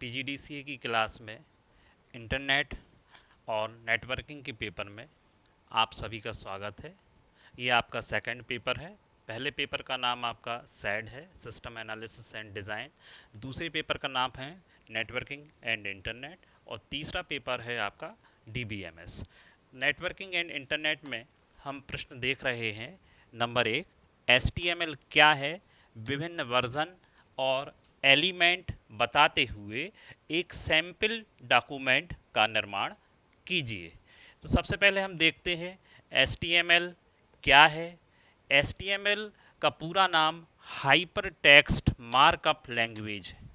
PGDCA की class में internet और नेटवर्किंग के पेपर में आप सभी का स्वागत है। ये आपका सेकंड पेपर है। पहले पेपर का नाम आपका सैड है, सिस्टम एनालिसिस एंड डिज़ाइन। दूसरे पेपर का नाम है नेटवर्किंग एंड इंटरनेट और तीसरा पेपर है आपका डीबीएमएस। नेटवर्किंग एंड इंटरनेट में हम प्रश्न देख रहे हैं। नंबर एक, एचटीएमएल क्या है, विभिन्न वर्जन और एलिमेंट बताते हुए एक सैंपल डॉक्यूमेंट का निर्माण कीजिए। तो सबसे पहले हम देखते हैं एचटीएमएल क्या है। एचटीएमएल का पूरा नाम हाइपर टेक्स्ट मार्कअप लैंग्वेज है।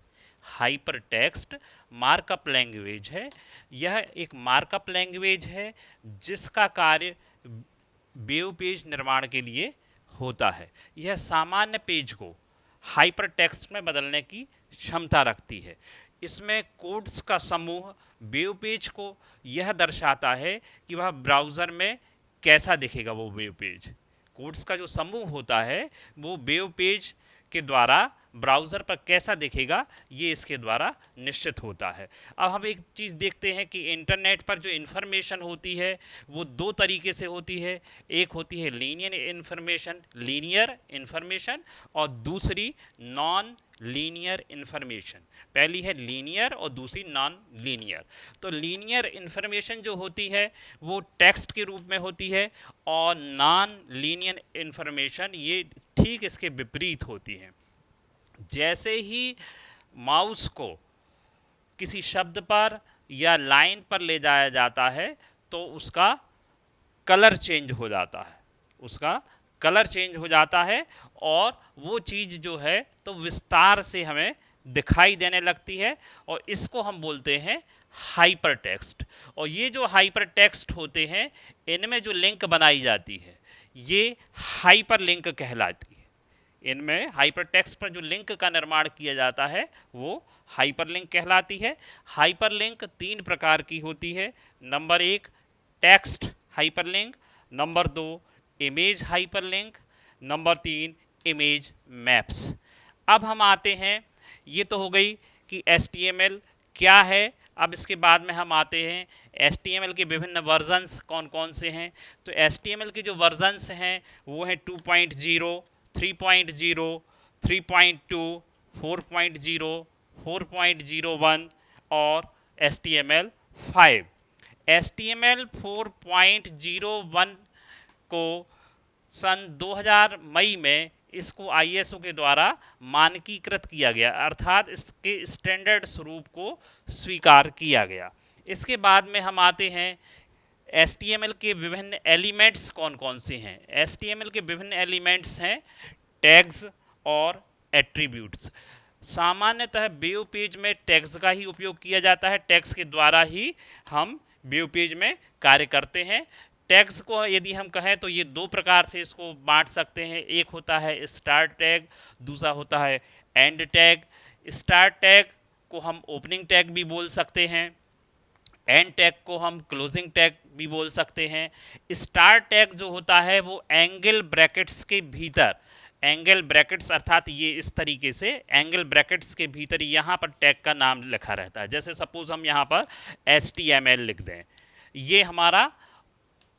हाइपर टेक्स्ट मार्कअप लैंग्वेज है। यह एक मार्कअप लैंग्वेज है जिसका कार्य वेब पेज निर्माण के लिए होता है। यह सामान्य पेज को हाइपर टेक्स्ट में बदलने की क्षमता रखती है। इसमें कोड्स का समूह वेब पेज को यह दर्शाता है कि वह ब्राउज़र में कैसा दिखेगा। वो वेब पेज कोड्स का जो समूह होता है वो वेब पेज के द्वारा ब्राउज़र पर कैसा दिखेगा ये इसके द्वारा निश्चित होता है। अब हम एक चीज़ देखते हैं कि इंटरनेट पर जो इन्फॉर्मेशन होती है वो दो तरीके से होती है। एक होती है लीनियर इन्फॉर्मेशन और दूसरी नॉन लीनियर इन्फॉर्मेशन। पहली है लीनियर और दूसरी नॉन लीनियर। तो लीनियर इन्फॉर्मेशन जो होती है वो टेक्स्ट के रूप में होती है और नॉन लीनियर इन्फॉर्मेशन ये ठीक इसके विपरीत होती है। जैसे ही माउस को किसी शब्द पर या लाइन पर ले जाया जाता है तो उसका कलर चेंज हो जाता है। उसका कलर चेंज हो जाता है और वो चीज़ जो है तो विस्तार से हमें दिखाई देने लगती है और इसको हम बोलते हैं हाइपर टेक्स्ट। और ये जो हाइपर टेक्स्ट होते हैं इनमें जो लिंक बनाई जाती है ये हाइपर लिंक कहलाती है। इनमें हाइपर टेक्स्ट पर जो लिंक का निर्माण किया जाता है वो हाइपर लिंक कहलाती है। हाइपर लिंक तीन प्रकार की होती है। नंबर एक, टेक्स्ट हाइपर लिंक। नंबर दो, इमेज हाइपर लिंक। नंबर तीन, इमेज मैप्स। अब हम आते हैं, ये तो हो गई कि HTML क्या है। अब इसके बाद में हम आते हैं HTML के विभिन्न वर्जन्स कौन कौन से हैं। तो HTML के जो वर्जन्स हैं वो हैं 2.0, 3.0, 3.2, 4.0, 4.01 और HTML5। HTML 4.01 को सन 2000 मई में इसको ISO के द्वारा मानकीकृत किया गया, अर्थात इसके स्टैंडर्ड स्वरूप को स्वीकार किया गया। इसके बाद में हम आते हैं HTML के विभिन्न एलिमेंट्स कौन कौन से हैं। HTML के विभिन्न एलिमेंट्स हैं टैग्स और एट्रीब्यूट्स। सामान्यतः वेब पेज में टैग्स का ही उपयोग किया जाता है। टैग्स के द्वारा ही हम वेब पेज में कार्य करते हैं। टैग्स को यदि हम कहें तो ये दो प्रकार से इसको बांट सकते हैं। एक होता है स्टार्ट टैग, दूसरा होता है एंड टैग। स्टार्ट टैग को हम ओपनिंग टैग भी बोल सकते हैं, एंड टैग को हम क्लोजिंग टैग भी बोल सकते हैं। स्टार्ट टैग जो होता है वो एंगल ब्रैकेट्स के भीतर, एंगल ब्रैकेट्स अर्थात ये इस तरीके से एंगल ब्रैकेट्स के भीतर यहाँ पर टैग का नाम लिखा रहता है। जैसे सपोज हम यहाँ पर HTML लिख दें, ये हमारा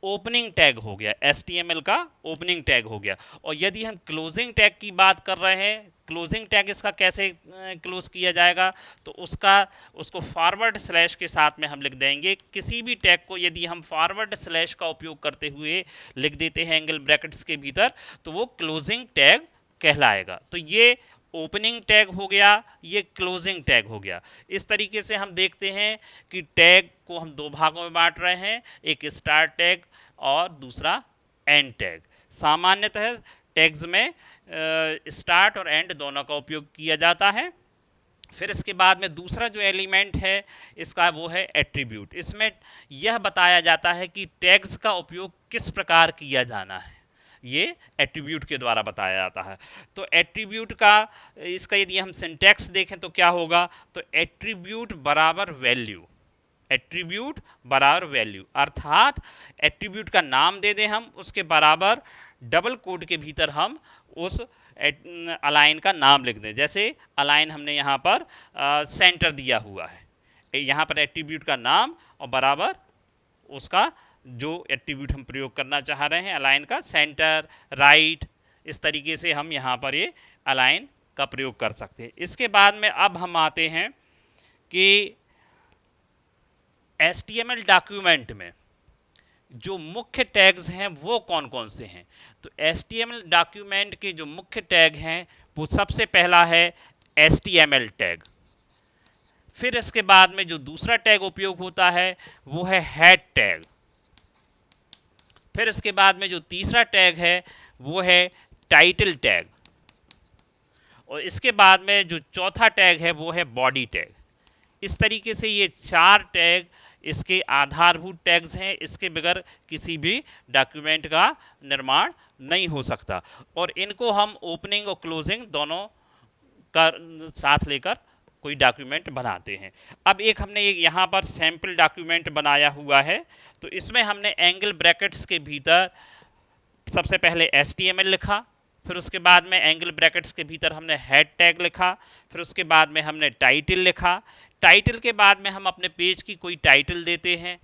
ओपनिंग टैग हो गया, HTML का ओपनिंग टैग हो गया। और यदि हम क्लोजिंग टैग की बात कर रहे हैं, क्लोजिंग टैग इसका कैसे क्लोज किया जाएगा, तो उसको फॉरवर्ड स्लैश के साथ में हम लिख देंगे। किसी भी टैग को यदि हम फॉरवर्ड स्लैश का उपयोग करते हुए लिख देते हैं एंगल ब्रैकेट्स के भीतर तो वो क्लोजिंग टैग कहलाएगा। तो ये ओपनिंग टैग हो गया, ये क्लोजिंग टैग हो गया। इस तरीके से हम देखते हैं कि टैग को हम दो भागों में बांट रहे हैं, एक स्टार्ट टैग और दूसरा एंड टैग। सामान्यतः टैग्स में स्टार्ट और एंड दोनों का उपयोग किया जाता है। फिर इसके बाद में दूसरा जो एलिमेंट है इसका वो है एट्रीब्यूट। इसमें यह बताया जाता है कि टैग्स का उपयोग किस प्रकार किया जाना है, ये एट्रीब्यूट के द्वारा बताया जाता है। तो एट्रीब्यूट का इसका यदि हम सिंटैक्स देखें तो क्या होगा, तो एट्रीब्यूट बराबर वैल्यू, एट्रीब्यूट बराबर वैल्यू, अर्थात एट्रीब्यूट का नाम दे दें हम, उसके बराबर डबल कोड के भीतर हम उस अलाइन का नाम लिख दें। जैसे अलाइन हमने यहाँ पर सेंटर दिया हुआ है, यहाँ पर एट्रीब्यूट का नाम और बराबर उसका जो एट्रीब्यूट हम प्रयोग करना चाह रहे हैं अलाइन का, सेंटर, राइट, इस तरीके से हम यहाँ पर ये अलाइन का प्रयोग कर सकते हैं। इसके बाद में अब हम आते हैं कि HTML डॉक्यूमेंट में जो मुख्य टैग्स हैं वो कौन कौन से हैं। तो HTML डॉक्यूमेंट के जो मुख्य टैग हैं वो सबसे पहला है HTML टैग। फिर इसके बाद में जो दूसरा टैग उपयोग होता है वो है हेड टैग। फिर इसके बाद में जो तीसरा टैग है वो है टाइटल टैग। और इसके बाद में जो चौथा टैग है वो है बॉडी टैग। इस तरीके से ये 4 टैग इसके आधारभूत टैग्स हैं, इसके बगैर किसी भी डॉक्यूमेंट का निर्माण नहीं हो सकता। और इनको हम ओपनिंग और क्लोजिंग दोनों का साथ लेकर कोई डॉक्यूमेंट बनाते हैं। अब एक हमने यहाँ पर सैम्पल डॉक्यूमेंट बनाया हुआ है, तो इसमें हमने एंगल ब्रैकेट्स के भीतर सबसे पहले HTML लिखा, फिर उसके बाद में एंगल ब्रैकेट्स के भीतर हमने हेड टैग लिखा, फिर उसके बाद में हमने टाइटल लिखा। टाइटल के बाद में हम अपने पेज की कोई टाइटल देते हैं।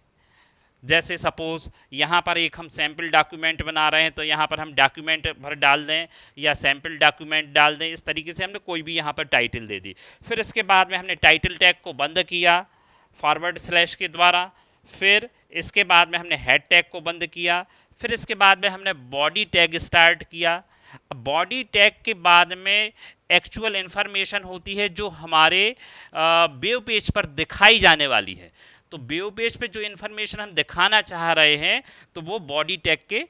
जैसे सपोज़ यहाँ पर एक हम सैम्पल डॉक्यूमेंट बना रहे हैं तो यहाँ पर हम डॉक्यूमेंट भर डाल दें या सैम्पल डॉक्यूमेंट डाल दें, इस तरीके से हमने कोई भी यहाँ पर टाइटल दे दी। फिर इसके बाद में हमने टाइटल टैग को बंद किया फॉरवर्ड स्लैश के द्वारा। फिर इसके बाद में हमने हेड टैग को बंद किया। फिर इसके बाद में हमने बॉडी टैग स्टार्ट किया। बॉडी टैग के बाद में एक्चुअल इन्फॉर्मेशन होती है जो हमारे वेब पेज पर दिखाई जाने वाली है। तो वेब पेज पे जो इन्फॉर्मेशन हम दिखाना चाह रहे हैं तो वो बॉडी टैग के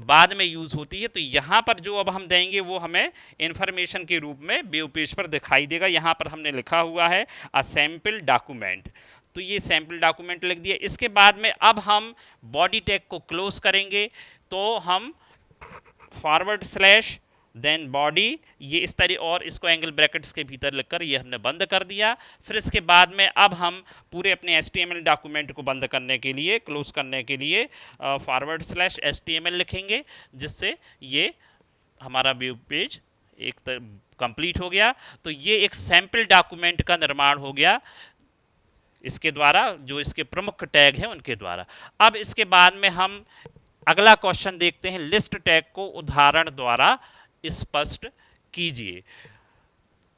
बाद में यूज़ होती है। तो यहाँ पर जो अब हम देंगे वो हमें इन्फॉर्मेशन के रूप में वेब पेज पर दिखाई देगा। यहाँ पर हमने लिखा हुआ है अ सैम्पल डॉक्यूमेंट, तो ये सैम्पल डॉक्यूमेंट लिख दिया। इसके बाद में अब हम बॉडी टैग को क्लोज करेंगे तो हम फॉरवर्ड स्लैश देन बॉडी, ये इस तरह, और इसको एंगल ब्रैकेट्स के भीतर लिखकर ये हमने बंद कर दिया। फिर इसके बाद में अब हम पूरे अपने HTML डॉक्यूमेंट को बंद करने के लिए, क्लोज करने के लिए फॉरवर्ड स्लैश HTML लिखेंगे, जिससे ये हमारा वेब पेज एक कंप्लीट हो गया। तो ये एक सैम्पल डॉक्यूमेंट का निर्माण हो गया इसके द्वारा, जो इसके प्रमुख टैग हैं उनके द्वारा। अब इसके बाद में हम अगला क्वेश्चन देखते हैं, लिस्ट टैग को उदाहरण द्वारा स्पष्ट कीजिए।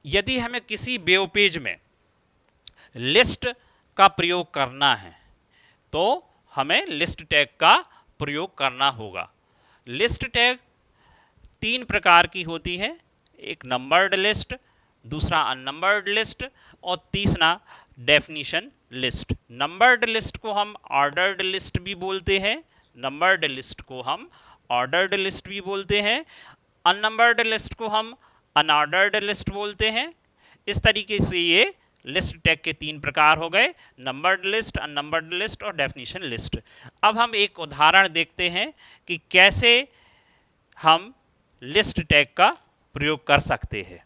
यदि हमें किसी वेब पेज में लिस्ट का प्रयोग करना है तो हमें लिस्ट टैग का प्रयोग करना होगा। लिस्ट टैग 3 प्रकार की होती है, एक नंबर्ड लिस्ट, दूसरा अननंबर्ड लिस्ट और तीसरा डेफिनेशन लिस्ट। नंबर्ड लिस्ट को हम ऑर्डर्ड लिस्ट भी बोलते हैं, नंबर्ड लिस्ट को हम ऑर्डर्ड लिस्ट भी बोलते हैं, अननंबर्ड लिस्ट को हम अनऑर्डर्ड लिस्ट बोलते हैं। इस तरीके से ये लिस्ट टैग के 3 प्रकार हो गए, नंबर्ड लिस्ट, अननंबर्ड लिस्ट और डेफिनेशन लिस्ट। अब हम एक उदाहरण देखते हैं कि कैसे हम लिस्ट टैग का प्रयोग कर सकते हैं।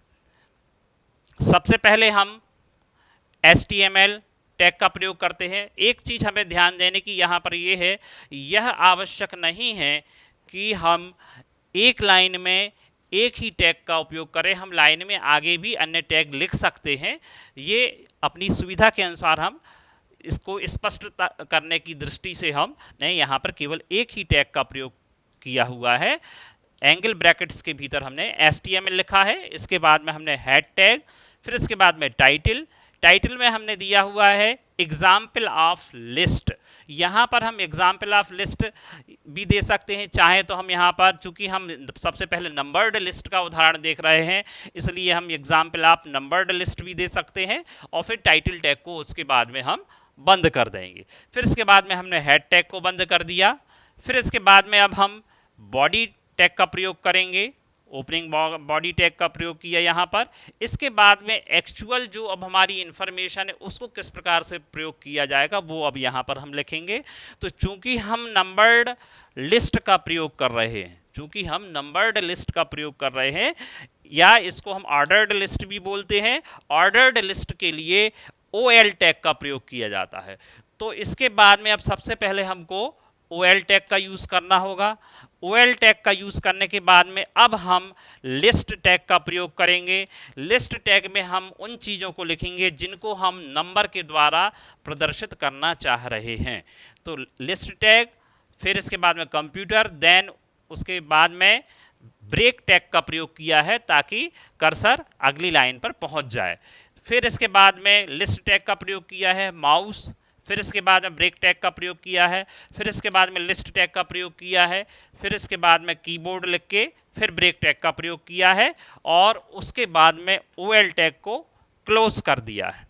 सबसे पहले हम HTML टैग का प्रयोग करते हैं। एक चीज़ हमें ध्यान देने की यहाँ पर ये है, यह आवश्यक नहीं है कि हम एक लाइन में एक ही टैग का उपयोग करें, हम लाइन में आगे भी अन्य टैग लिख सकते हैं। ये अपनी सुविधा के अनुसार हम इसको स्पष्ट करने की दृष्टि से हम नहीं, यहाँ पर केवल एक ही टैग का प्रयोग किया हुआ है। एंगल ब्रैकेट्स के भीतर हमने HTML लिखा है, इसके बाद में हमने हेड टैग, फिर इसके बाद में टाइटल। टाइटल में हमने दिया हुआ है एग्जाम्पल ऑफ लिस्ट। यहाँ पर हम एग्जाम्पल ऑफ लिस्ट भी दे सकते हैं, चाहे तो हम यहाँ पर, चूंकि हम सबसे पहले नंबर्ड लिस्ट का उदाहरण देख रहे हैं इसलिए हम एग्जाम्पल ऑफ नंबर्ड लिस्ट भी दे सकते हैं, और फिर टाइटल टैग को उसके बाद में हम बंद कर देंगे। फिर इसके बाद में हमने हेड टैग को बंद कर दिया। फिर इसके बाद में अब हम बॉडी टैग का प्रयोग करेंगे, ओपनिंग बॉडी टैग का प्रयोग किया यहाँ पर। इसके बाद में एक्चुअल जो अब हमारी इन्फॉर्मेशन है उसको किस प्रकार से प्रयोग किया जाएगा वो अब यहाँ पर हम लिखेंगे। तो चूंकि हम नंबर्ड लिस्ट का प्रयोग कर रहे हैं, चूंकि हम नंबर्ड लिस्ट का प्रयोग कर रहे हैं, या इसको हम ऑर्डर्ड लिस्ट भी बोलते हैं, ऑर्डर्ड लिस्ट के लिए OL टैग का प्रयोग किया जाता है। तो इसके बाद में अब सबसे पहले हमको OL टैग का यूज़ करना होगा। OL टैग का यूज़ करने के बाद में अब हम लिस्ट टैग का प्रयोग करेंगे। लिस्ट टैग में हम उन चीज़ों को लिखेंगे जिनको हम नंबर के द्वारा प्रदर्शित करना चाह रहे हैं। तो लिस्ट टैग, फिर इसके बाद में कंप्यूटर, देन उसके बाद में ब्रेक टैग का प्रयोग किया है ताकि कर्सर अगली लाइन पर पहुंच जाए। फिर इसके बाद में लिस्ट टैग का प्रयोग किया है माउस, फिर इसके बाद में ब्रेक टैग का प्रयोग किया है, फिर इसके बाद में लिस्ट टैग का प्रयोग किया है, फिर इसके बाद में कीबोर्ड लिख के फिर ब्रेक टैग का प्रयोग किया है और उसके बाद में OL टैग को क्लोज कर दिया है।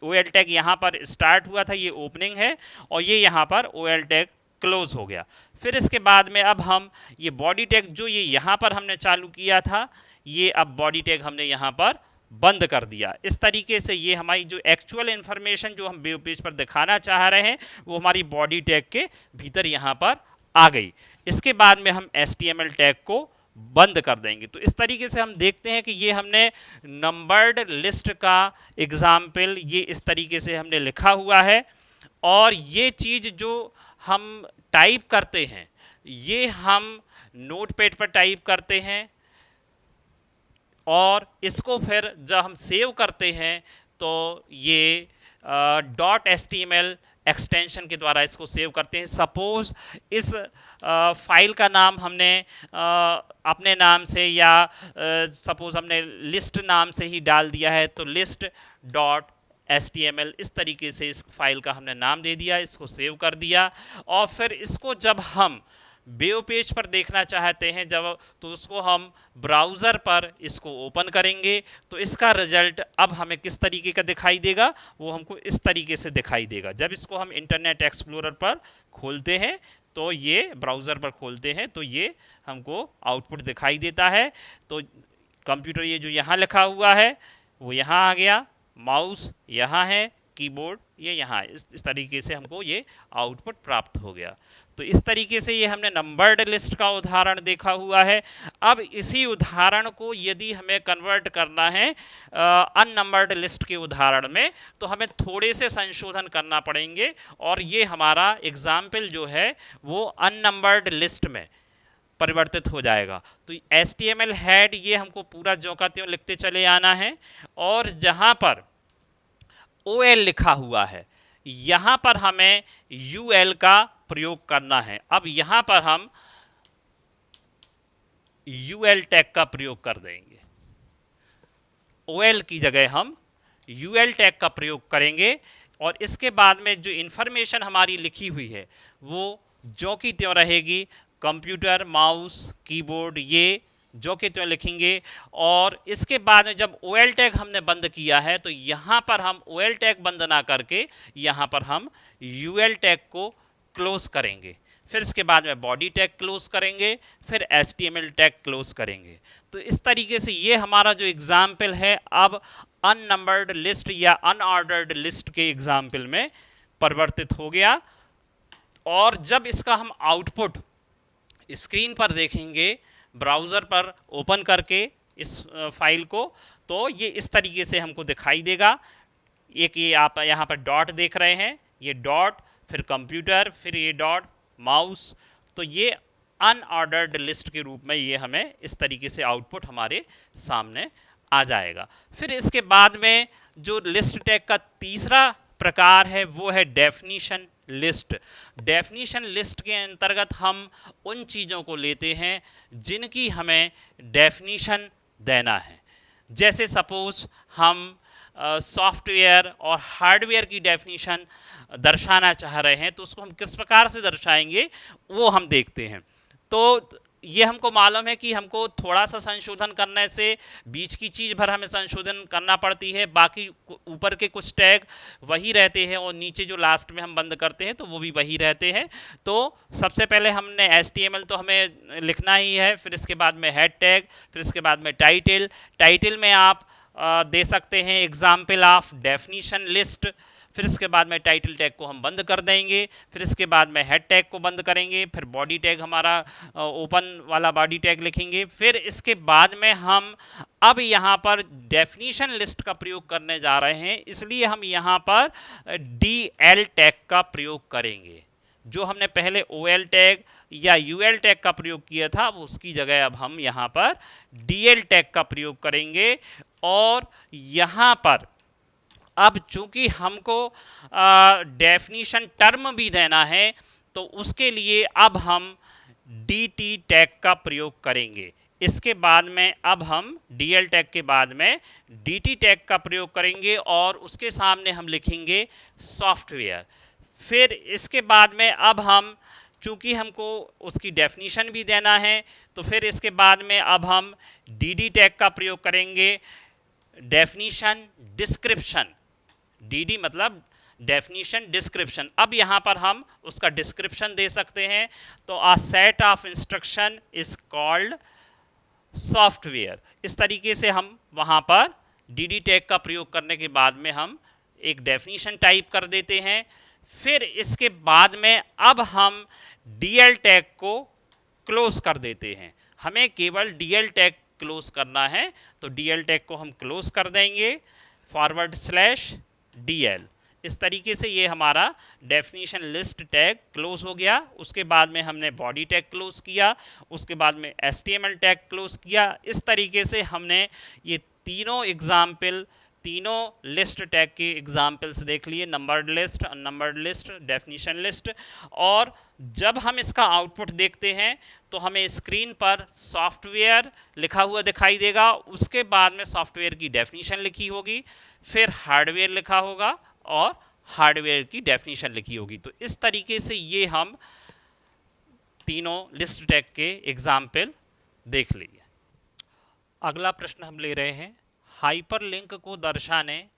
OL टैग यहाँ पर स्टार्ट हुआ था, ये ओपनिंग है, और ये यहाँ पर OL टैग क्लोज हो गया। फिर इसके बाद में अब हम ये बॉडी टैग जो ये यहाँ पर हमने चालू किया था, ये अब बॉडी टैग हमने यहाँ पर बंद कर दिया। इस तरीके से ये हमारी जो एक्चुअल इन्फॉर्मेशन जो हम वेब पेज पर दिखाना चाह रहे हैं वो हमारी बॉडी टैग के भीतर यहाँ पर आ गई। इसके बाद में हम HTML टैग को बंद कर देंगे। तो इस तरीके से हम देखते हैं कि ये हमने नंबर्ड लिस्ट का एग्जाम्पल ये इस तरीके से हमने लिखा हुआ है, और ये चीज़ जो हम टाइप करते हैं ये हम नोटपैड पर टाइप करते हैं, और इसको फिर जब हम सेव करते हैं तो ये .html एक्सटेंशन के द्वारा इसको सेव करते हैं। सपोज़ इस फाइल का नाम हमने अपने नाम से या सपोज़ हमने लिस्ट नाम से ही डाल दिया है, तो list.html इस तरीके से इस फाइल का हमने नाम दे दिया, इसको सेव कर दिया। और फिर इसको जब हम वेब पेज पर देखना चाहते हैं जब, तो उसको हम ब्राउज़र पर इसको ओपन करेंगे तो इसका रिजल्ट अब हमें किस तरीके का दिखाई देगा, वो हमको इस तरीके से दिखाई देगा। जब इसको हम इंटरनेट एक्सप्लोरर पर खोलते हैं तो ये ब्राउज़र पर खोलते हैं तो ये हमको आउटपुट दिखाई देता है। तो कंप्यूटर ये जो यहाँ लिखा हुआ है वो यहाँ आ गया, माउस यहाँ है, कीबोर्ड ये यहाँ, इस तरीके से हमको ये आउटपुट प्राप्त हो गया। तो इस तरीके से ये हमने नंबर्ड लिस्ट का उदाहरण देखा हुआ है। अब इसी उदाहरण को यदि हमें कन्वर्ट करना है अननंबर्ड लिस्ट के उदाहरण में, तो हमें थोड़े से संशोधन करना पड़ेंगे, और ये हमारा एग्जाम्पल जो है वो अननंबर्ड लिस्ट में परिवर्तित हो जाएगा। तो HTML हेड ये हमको पूरा ज्यों का त्यों लिखते चले आना है, और जहाँ पर OL लिखा हुआ है यहाँ पर हमें UL का प्रयोग करना है। अब यहाँ पर हम UL टैग का प्रयोग कर देंगे, OL की जगह हम UL टैग का प्रयोग करेंगे, और इसके बाद में जो इन्फॉर्मेशन हमारी लिखी हुई है वो ज्यों की त्यों रहेगी। कंप्यूटर, माउस, कीबोर्ड ये जो कि त्यों लिखेंगे, और इसके बाद में जब OL टैग हमने बंद किया है तो यहाँ पर हम OL टैग बंद ना करके यहाँ पर हम UL टैग को क्लोज करेंगे। फिर इसके बाद में बॉडी टैग क्लोज करेंगे, फिर HTML टैग क्लोज करेंगे। तो इस तरीके से ये हमारा जो एग्जाम्पल है अब अननंबर्ड लिस्ट या अनऑर्डर्ड लिस्ट के एग्जाम्पल में परिवर्तित हो गया। और जब इसका हम आउटपुट स्क्रीन पर देखेंगे ब्राउज़र पर ओपन करके इस फाइल को, तो ये इस तरीके से हमको दिखाई देगा। एक ये आप यहाँ पर डॉट देख रहे हैं, ये डॉट, फिर कंप्यूटर, फिर ये डॉट, माउस। तो ये अनऑर्डर्ड लिस्ट के रूप में ये हमें इस तरीके से आउटपुट हमारे सामने आ जाएगा। फिर इसके बाद में जो लिस्ट टैग का तीसरा प्रकार है वो है डेफिनीशन लिस्ट। डेफिनीशन लिस्ट के अंतर्गत हम उन चीज़ों को लेते हैं जिनकी हमें डेफिनीशन देना है। जैसे सपोज़ हम सॉफ्टवेयर और हार्डवेयर की डेफिनीशन दर्शाना चाह रहे हैं, तो उसको हम किस प्रकार से दर्शाएंगे वो हम देखते हैं। तो ये हमको मालूम है कि हमको थोड़ा सा संशोधन करने से बीच की चीज़ भर हमें संशोधन करना पड़ती है, बाकी ऊपर के कुछ टैग वही रहते हैं और नीचे जो लास्ट में हम बंद करते हैं तो वो भी वही रहते हैं। तो सबसे पहले हमने HTML तो हमें लिखना ही है, फिर इसके बाद में हेड टैग, फिर इसके बाद में टाइटल। टाइटल में आप दे सकते हैं एग्जाम्पल ऑफ डेफिनीशन लिस्ट। फिर इसके बाद में टाइटल टैग को हम बंद कर देंगे, फिर इसके बाद में हेड टैग को बंद करेंगे, फिर बॉडी टैग हमारा ओपन वाला बॉडी टैग लिखेंगे। फिर इसके बाद में हम अब यहाँ पर डेफिनीशन लिस्ट का प्रयोग करने जा रहे हैं, इसलिए हम यहाँ पर DL टैग का प्रयोग करेंगे। जो हमने ओ OL टैग या UL टैग का प्रयोग किया था, अब उसकी जगह अब हम यहाँ पर DL टैग का प्रयोग करेंगे। और यहाँ पर अब चूंकि हमको डेफिनीशन टर्म भी देना है, तो उसके लिए अब हम DT टैग का प्रयोग करेंगे। इसके बाद में अब हम DL टैग के बाद में DT टैग का प्रयोग करेंगे और उसके सामने हम लिखेंगे सॉफ्टवेयर। फिर इसके बाद में अब हम, चूंकि हमको उसकी डेफिनीशन भी देना है, तो फिर इसके बाद में अब हम DD टैग का प्रयोग करेंगे, डेफिनीशन डिस्क्रिप्शन। DD मतलब डेफिनीशन डिस्क्रिप्शन। अब यहाँ पर हम उसका डिस्क्रिप्शन दे सकते हैं। तो a set of instruction is called software. इस तरीके से हम वहाँ पर DD टैग का प्रयोग करने के बाद में हम एक डेफिनीशन टाइप कर देते हैं। फिर इसके बाद में अब हम DL टैग को क्लोज कर देते हैं। हमें केवल DL टैग क्लोज करना है, तो DL टैग को हम क्लोज कर देंगे /DL। इस तरीके से ये हमारा डेफिनेशन लिस्ट टैग क्लोज हो गया। उसके बाद में हमने बॉडी टैग क्लोज किया, उसके बाद में HTML टैग क्लोज किया। इस तरीके से हमने ये तीनों एग्जाम्पल, तीनों लिस्ट टैग के एग्जाम्पल्स देख लिए, numbered list, unnumbered list, definition list. और जब हम इसका आउटपुट देखते हैं तो हमें स्क्रीन पर सॉफ्टवेयर लिखा हुआ दिखाई देगा, उसके बाद में सॉफ्टवेयर की डेफिनेशन लिखी होगी, फिर हार्डवेयर लिखा होगा और हार्डवेयर की डेफिनेशन लिखी होगी। तो इस तरीके से ये हम तीनों लिस्ट टैग के एग्जाम्पल देख लिए। अगला प्रश्न हम ले रहे हैं, हाइपरलिंक को दर्शाने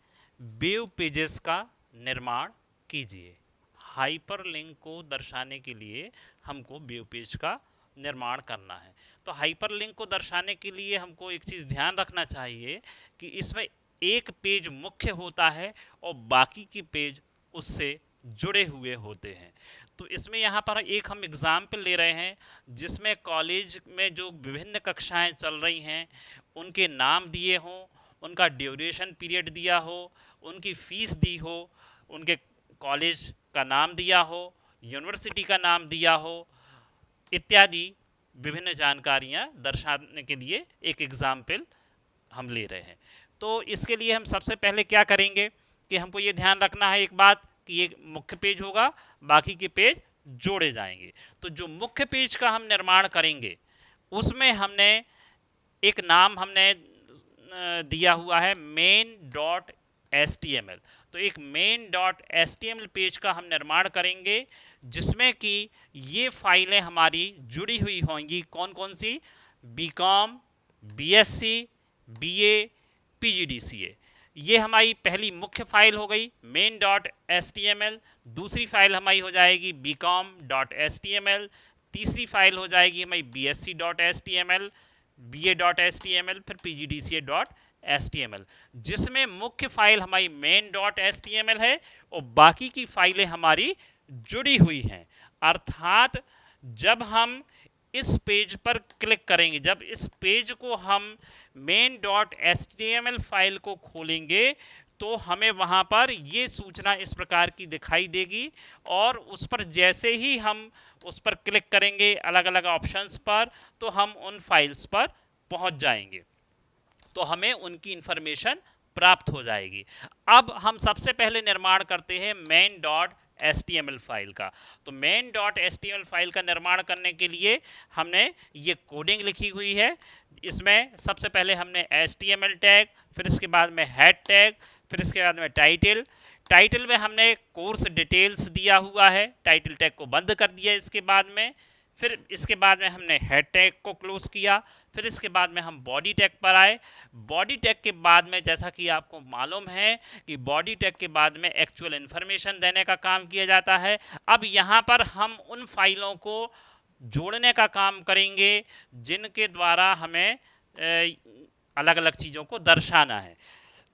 वेब पेजेस का निर्माण कीजिए। हाइपरलिंक को दर्शाने के लिए हमको वेब पेज का निर्माण करना है। तो हाइपरलिंक को दर्शाने के लिए हमको एक चीज़ ध्यान रखना चाहिए कि इसमें एक पेज मुख्य होता है और बाकी के पेज उससे जुड़े हुए होते हैं। तो इसमें यहाँ पर एक हम एग्जाम्पल ले रहे हैं जिसमें कॉलेज में जो विभिन्न कक्षाएं चल रही हैं उनके नाम दिए हों, उनका ड्यूरेशन पीरियड दिया हो, उनकी फ़ीस दी हो, उनके कॉलेज का नाम दिया हो, यूनिवर्सिटी का नाम दिया हो, इत्यादि विभिन्न जानकारियाँ दर्शाने के लिए एक एग्जाम्पल हम ले रहे हैं। तो इसके लिए हम सबसे पहले क्या करेंगे कि हमको ये ध्यान रखना है एक बात कि ये मुख्य पेज होगा, बाकी के पेज जोड़े जाएंगे। तो जो मुख्य पेज का हम निर्माण करेंगे उसमें हमने एक नाम हमने दिया हुआ है main.html। तो एक main.html पेज का हम निर्माण करेंगे जिसमें कि ये फाइलें हमारी जुड़ी हुई होंगी। कौन कौन सी? BCom, BSc, BA, PGDCA। ये हमारी पहली मुख्य फाइल हो गई main.html। दूसरी फाइल हमारी हो जाएगी bcom.html। तीसरी फाइल हो जाएगी हमारी bsc.html, BA.html, फिर PGDCA.html, जिसमें मुख्य फाइल हमारी main.html है और बाकी की फाइलें हमारी जुड़ी हुई हैं। अर्थात जब हम इस पेज पर क्लिक करेंगे, जब इस पेज को हम main.html फाइल को खोलेंगे तो हमें वहाँ पर ये सूचना इस प्रकार की दिखाई देगी और उस पर जैसे ही हम उस पर क्लिक करेंगे अलग अलग ऑप्शंस पर, तो हम उन फाइल्स पर पहुँच जाएंगे, तो हमें उनकी इंफॉर्मेशन प्राप्त हो जाएगी। अब हम सबसे पहले निर्माण करते हैं main.html फाइल का। तो main.html फाइल का निर्माण करने के लिए हमने ये कोडिंग लिखी हुई है। इसमें सबसे पहले हमने HTML टैग, फिर इसके बाद में हेड टैग, फिर इसके बाद में टाइटल में हमने कोर्स डिटेल्स दिया हुआ है, टाइटल टैग को बंद कर दिया इसके बाद में। फिर इसके बाद में हमने हेड टैग को क्लोज किया। फिर इसके बाद में हम बॉडी टैग पर आए। बॉडी टैग के बाद में जैसा कि आपको मालूम है कि बॉडी टैग के बाद में एक्चुअल इन्फॉर्मेशन देने का काम किया जाता है। अब यहाँ पर हम उन फाइलों को जोड़ने का काम करेंगे जिनके द्वारा हमें अलग अलग चीज़ों को दर्शाना है।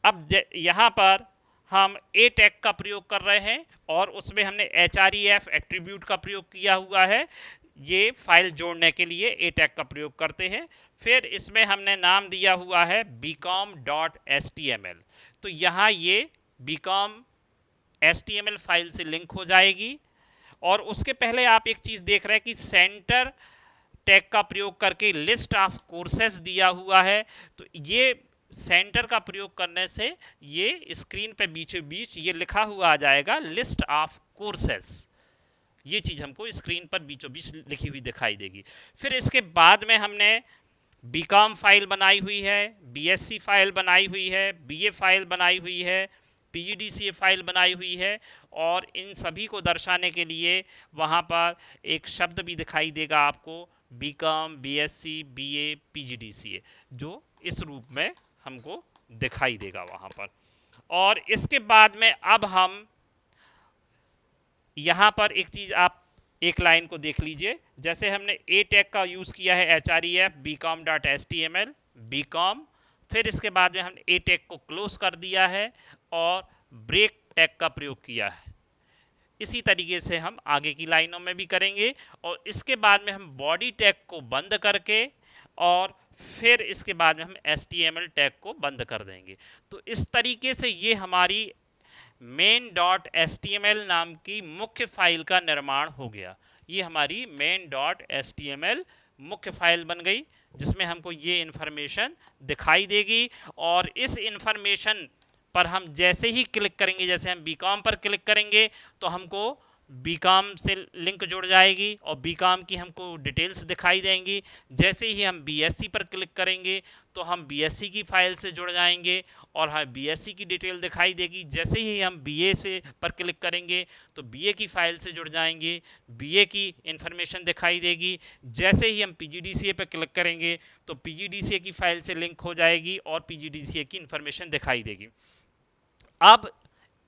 अब यहाँ पर हम ए टैग का प्रयोग कर रहे हैं और उसमें हमने href एट्रीब्यूट का प्रयोग किया हुआ है। ये फाइल जोड़ने के लिए ए टैग का प्रयोग करते हैं। फिर इसमें हमने नाम दिया हुआ है bcom.html। तो यहाँ ये bcom HTML फाइल से लिंक हो जाएगी और उसके पहले आप एक चीज़ देख रहे हैं कि सेंटर टैग का प्रयोग करके लिस्ट ऑफ कोर्सेज दिया हुआ है। तो ये सेंटर का प्रयोग करने से ये स्क्रीन पे बीचों बीच ये लिखा हुआ आ जाएगा लिस्ट ऑफ कोर्सेज। ये चीज़ हमको स्क्रीन पर बीचों बीच लिखी हुई दिखाई देगी। फिर इसके बाद में हमने बीकॉम फाइल बनाई हुई है, बीएससी फाइल बनाई हुई है, बीए फाइल बनाई हुई है, पीजीडीसीए फाइल बनाई हुई है, और इन सभी को दर्शाने के लिए वहाँ पर एक शब्द भी दिखाई देगा आपको, बीकॉम, बीएससी, बीए, पीजीडीसीए, जो इस रूप में हमको दिखाई देगा वहाँ पर। और इसके बाद में अब हम यहाँ पर एक चीज़ आप एक लाइन को देख लीजिए, जैसे हमने ए टैग का यूज़ किया है href bcom.html bcom, फिर इसके बाद में हमने ए टैग को क्लोज कर दिया है और ब्रेक टैग का प्रयोग किया है। इसी तरीके से हम आगे की लाइनों में भी करेंगे, और इसके बाद में हम बॉडी टैग को बंद करके और फिर इसके बाद में हम html टैग को बंद कर देंगे। तो इस तरीके से ये हमारी main.html नाम की मुख्य फाइल का निर्माण हो गया। ये हमारी main.html मुख्य फाइल बन गई, जिसमें हमको ये इन्फॉर्मेशन दिखाई देगी। और इस इन्फॉर्मेशन पर हम जैसे ही क्लिक करेंगे, जैसे हम बीकॉम पर क्लिक करेंगे तो हमको बीकॉम से लिंक जुड़ जाएगी और बीकॉम की हमको डिटेल्स दिखाई देंगी। जैसे ही हम बीएससी पर क्लिक करेंगे तो हम बीएससी की फाइल से जुड़ जाएंगे और हमें बीएससी की डिटेल दिखाई देगी। जैसे ही हम बीए से पर क्लिक करेंगे तो बीए की फाइल से जुड़ जाएंगे, बीए की इन्फॉर्मेशन दिखाई देगी। जैसे ही हम पीजीडीसीए पर क्लिक करेंगे तो पीजीडीसीए की फाइल से लिंक हो जाएगी और पीजीडीसीए की इन्फॉर्मेशन दिखाई देगी। अब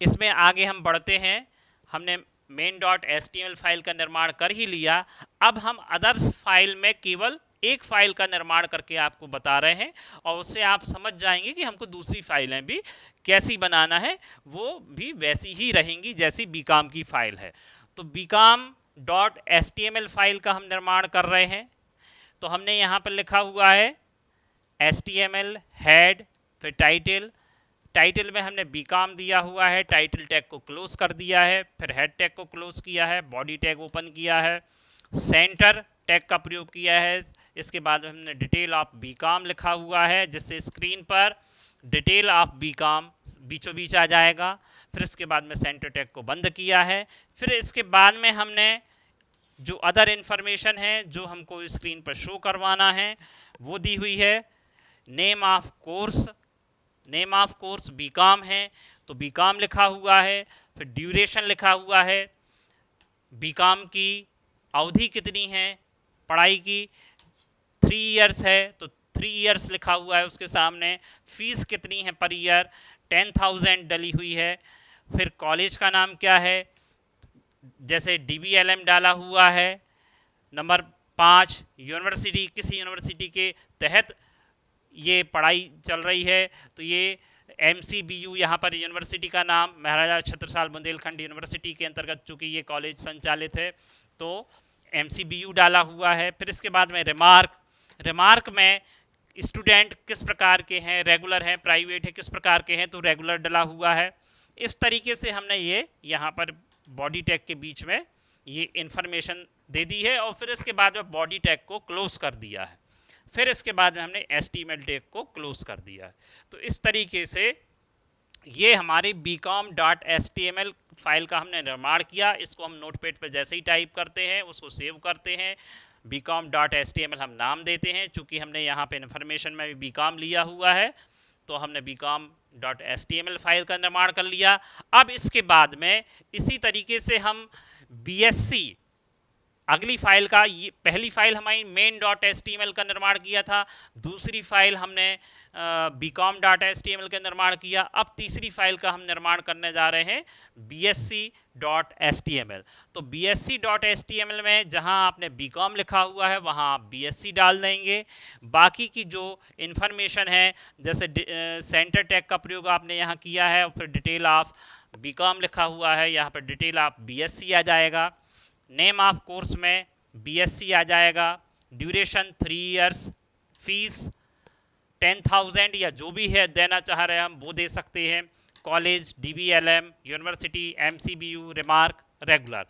इसमें आगे हम बढ़ते हैं। हमने main.html फाइल का निर्माण कर ही लिया, अब हम अदर्स फाइल में केवल एक फाइल का निर्माण करके आपको बता रहे हैं, और उससे आप समझ जाएंगे कि हमको दूसरी फाइलें भी कैसी बनाना है, वो भी वैसी ही रहेंगी जैसी बीकॉम की फाइल है। तो bcom.html फाइल का हम निर्माण कर रहे हैं। तो हमने यहाँ पर लिखा हुआ है html हेड, फिर टाइटल में हमने बीकॉम दिया हुआ है, टाइटल टैग को क्लोज कर दिया है, फिर हेड टैग को क्लोज किया है, बॉडी टैग ओपन किया है, सेंटर टैग का प्रयोग किया है। इसके बाद हमने डिटेल ऑफ बीकॉम लिखा हुआ है, जिससे स्क्रीन पर डिटेल ऑफ बीकॉम बीचों बीच आ जाएगा। फिर इसके बाद में सेंटर टैग को बंद किया है। फिर इसके बाद में हमने जो अदर इन्फॉर्मेशन है जो हमको स्क्रीन पर शो करवाना है वो दी हुई है। नेम ऑफ कोर्स बीकॉम है तो बीकॉम लिखा हुआ है। फिर ड्यूरेशन लिखा हुआ है, बीकॉम की अवधि कितनी है पढ़ाई की, 3 इयर्स है तो 3 इयर्स लिखा हुआ है उसके सामने। फीस कितनी है पर ईयर, 10,000 डली हुई है। फिर कॉलेज का नाम क्या है, जैसे DBLM डाला हुआ है। नंबर 5, यूनिवर्सिटी, किस यूनिवर्सिटी के तहत ये पढ़ाई चल रही है, तो ये MCBU, यहाँ पर यूनिवर्सिटी का नाम महाराजा छत्रसाल बुंदेलखंड यूनिवर्सिटी के अंतर्गत चूँकि ये कॉलेज संचालित है तो MCBU डाला हुआ है। फिर इसके बाद में रिमार्क में स्टूडेंट किस प्रकार के हैं, रेगुलर हैं, प्राइवेट है, किस प्रकार के हैं, तो रेगुलर डला हुआ है। इस तरीके से हमने ये यहाँ पर बॉडी टैग के बीच में ये इन्फॉर्मेशन दे दी है और फिर इसके बाद में बॉडी टैग को क्लोज कर दिया है। फिर इसके बाद में हमने HTML टैग को क्लोज कर दिया है। तो इस तरीके से ये हमारी bcom.html फाइल का हमने निर्माण किया। इसको हम नोटपैड पर जैसे ही टाइप करते हैं उसको सेव करते हैं, bcom.html हम नाम देते हैं। चूँकि हमने यहाँ पे इन्फॉर्मेशन में भी bcom लिया हुआ है तो हमने bcom.html फाइल का निर्माण कर लिया। अब इसके बाद में इसी तरीके से हम BSc अगली फाइल का, ये पहली फाइल हमारी main.html का निर्माण किया था, दूसरी फाइल हमने bcom.html का निर्माण किया। अब तीसरी फाइल का हम निर्माण करने जा रहे हैं bsc.html। तो bsc.html में जहां आपने bcom लिखा हुआ है वहां आप bsc डाल देंगे। बाकी की जो इन्फॉर्मेशन है, जैसे सेंटर टैग का प्रयोग आपने यहाँ किया है और फिर डिटेल ऑफ bcom लिखा हुआ है, यहाँ पर डिटेल ऑफ bsc आ जाएगा। नेम ऑफ कोर्स में BSc आ जाएगा। ड्यूरेशन 3 इयर्स, फीस 10,000 या जो भी है देना चाह रहे हैं हम वो दे सकते हैं। College DBLM, university MCBU, remark, regular.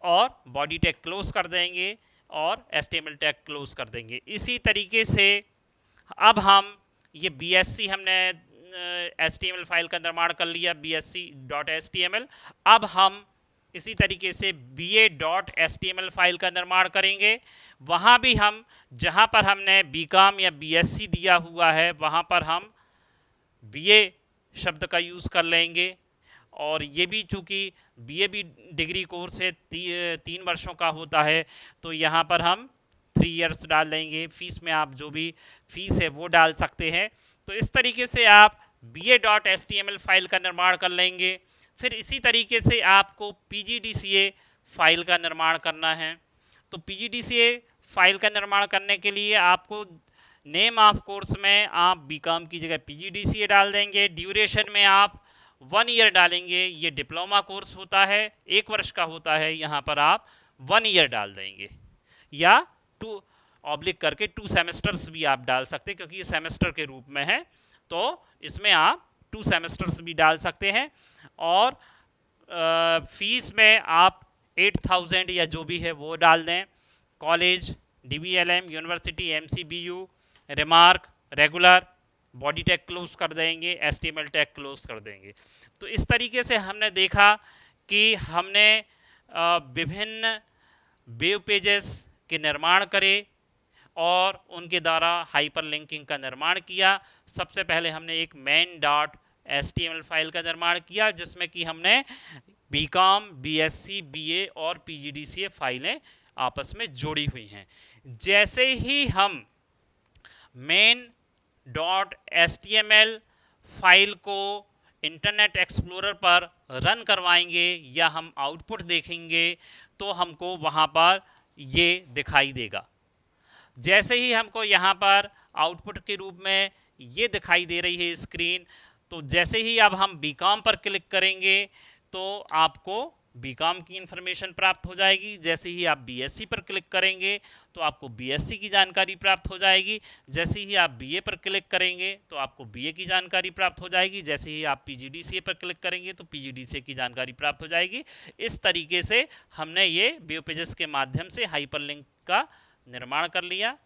और बॉडी टैग क्लोज कर देंगे और HTML टैग क्लोज कर देंगे। इसी तरीके से अब हम ये BSc हमने HTML फाइल का निर्माण कर लिया, bsc.html। अब हम इसी तरीके से ba.html फाइल का निर्माण करेंगे। वहाँ भी हम जहाँ पर हमने BCom या BSc दिया हुआ है वहाँ पर हम BA शब्द का यूज़ कर लेंगे। और ये भी चूँकि BA भी डिग्री कोर्स है, 3 वर्षों का होता है, तो यहाँ पर हम 3 इयर्स डाल देंगे। फीस में आप जो भी फीस है वो डाल सकते हैं। तो इस तरीके से आप ba.html फाइल का निर्माण कर लेंगे। फिर इसी तरीके से आपको PGDCA फाइल का निर्माण करना है। तो PGDCA फाइल का निर्माण करने के लिए आपको नेम ऑफ कोर्स में आप BCom की जगह PGDCA डाल देंगे। ड्यूरेशन में आप 1 ईयर डालेंगे। ये डिप्लोमा कोर्स होता है, 1 वर्ष का होता है, यहाँ पर आप 1 ईयर डाल देंगे, या 2 ऑब्लिक करके 2 सेमेस्टर्स भी आप डाल सकते हैं, क्योंकि ये सेमेस्टर के रूप में है तो इसमें आप 2 सेमेस्टर्स भी डाल सकते हैं। और फीस में आप 8,000 या जो भी है वो डाल दें। College, DBLM, university, MCBU, remark, regular, body tag close कर देंगे, HTML टैग क्लोज कर देंगे। तो इस तरीके से हमने देखा कि हमने विभिन्न वेब पेजेस के निर्माण करे और उनके द्वारा हाइपरलिंकिंग का निर्माण किया। सबसे पहले हमने एक main.html फाइल का निर्माण किया जिसमें कि हमने BCom, BSc, BA और PGDCA फाइलें आपस में जोड़ी हुई हैं। जैसे ही हम main.html फाइल को इंटरनेट एक्सप्लोरर पर रन करवाएंगे या हम आउटपुट देखेंगे तो हमको वहाँ पर ये दिखाई देगा। जैसे ही हमको यहाँ पर आउटपुट के रूप में ये दिखाई दे रही है स्क्रीन, तो जैसे ही अब हम BCom पर क्लिक करेंगे तो आपको BCom की इन्फॉर्मेशन प्राप्त हो जाएगी। जैसे ही आप BSc पर क्लिक करेंगे तो आपको BSc की जानकारी प्राप्त हो जाएगी। जैसे ही आप BA पर क्लिक करेंगे तो आपको BA की जानकारी प्राप्त हो जाएगी। जैसे ही आप PGDCA पर क्लिक करेंगे तो PGDCA की जानकारी प्राप्त हो जाएगी। इस तरीके से हमने ये वेब पेजेस के माध्यम से हाइपरलिंक का निर्माण कर लिया।